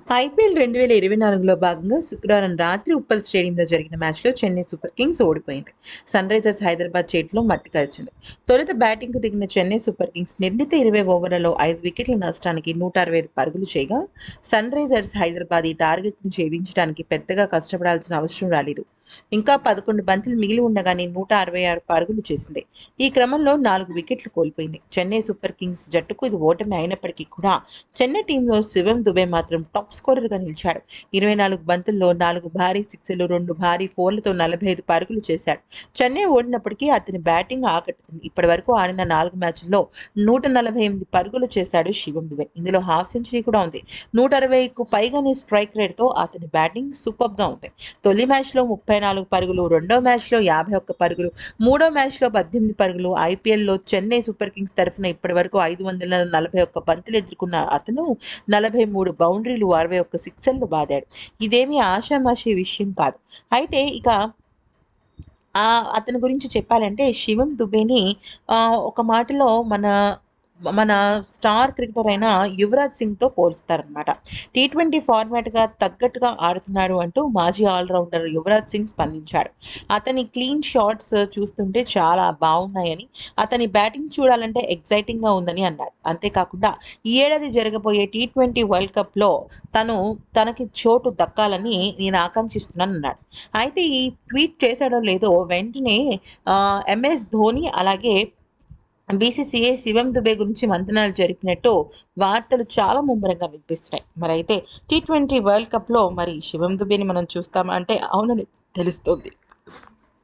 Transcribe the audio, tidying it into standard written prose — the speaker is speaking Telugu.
ఐపీఎల్ 2024లో భాగంగా శుక్రవారం రాత్రి ఉప్పల్ స్టేడియంలో జరిగిన మ్యాచ్లో చెన్నై సూపర్ కింగ్స్ ఓడిపోయింది. సన్ రైజర్స్ హైదరాబాద్ చేతిలో మట్టి కలిసింది. తొలుత బ్యాటింగ్కు దిగిన చెన్నై సూపర్ కింగ్స్ నిర్ణీత 20 ఓవర్లలో 5 వికెట్ల నష్టానికి 165 పరుగులు చేయగా, సన్ రైజర్స్ హైదరాబాద్ ఈ టార్గెట్ను ఛేదించడానికి పెద్దగా కష్టపడాల్సిన అవసరం రాలేదు. ఇంకా 11 బంతులు మిగిలి ఉండగానే 166 పరుగులు చేసింది. ఈ క్రమంలో 4 వికెట్లు కోల్పోయింది. చెన్నై సూపర్ కింగ్స్ జట్టుకు ఇది ఓటమి అయినప్పటికీ కూడా చెన్నై టీంలో శివం దుబే మాత్రం టాప్ స్కోరర్గా నిలిచాడు. 24 బంతుల్లో 4 భారీ సిక్స్లు, 2 భారీ ఫోర్లతో 45 పరుగులు చేశాడు. చెన్నై ఓడినప్పటికీ అతని బ్యాటింగ్ ఆకట్టుకుంది. ఇప్పటివరకు ఆడిన 4 మ్యాచ్ల్లో 148 పరుగులు చేశాడు శివం దుబే. ఇందులో హాఫ్ సెంచరీ కూడా ఉంది. 160కు పైగానే స్ట్రైక్ రేట్తో అతని బ్యాటింగ్ సూపర్గా ఉంది. తొలి మ్యాచ్లో 34 పరుగులు, రెండో మ్యాచ్లో 51 పరుగులు, మూడో మ్యాచ్లో 18 పరుగులు. ఐపీఎల్లో చెన్నై సూపర్ కింగ్స్ తరఫున ఇప్పటివరకు 541 బంతులు ఎదుర్కొన్న అతను 43 బౌండరీలు, 61 సిక్సర్లు బాదాడు. ఇదేమీ ఆషామాషీ విషయం కాదు. అయితే ఇక అతని గురించి చెప్పాలంటే శివం దుబేని ఒక మాటలో మన మన స్టార్ క్రికెటర్ అయిన యువరాజ్ సింగ్తో పోలుస్తారనమాట. టీ20 ఫార్మాట్గా తగ్గట్టుగా ఆడుతున్నాడు అంటూ మాజీ ఆల్రౌండర్ యువరాజ్ సింగ్ స్పందించాడు. అతని క్లీన్ షాట్స్ చూస్తుంటే చాలా బాగున్నాయని, అతని బ్యాటింగ్ చూడాలంటే ఎగ్జైటింగ్గా ఉందని అన్నాడు. అంతేకాకుండా ఈ ఏడాది జరగబోయే టీ20 వరల్డ్ కప్లో తనకి చోటు దక్కాలని నేను ఆకాంక్షిస్తున్నాను అన్నాడు. అయితే ఈ ట్వీట్ చేశాడో లేదో వెంటనే ఎంఎస్ ధోని అలాగే బీసీసీఐ శివం దుబే గురించి మంతనాలు జరిపినట్టు వార్తలు చాలా ముమ్మరంగా వినిపిస్తున్నాయి. మరి అయితే టీ20 వరల్డ్ కప్లో మరి శివం దుబేని మనం చూస్తామా అంటే అవునని తెలుస్తుంది.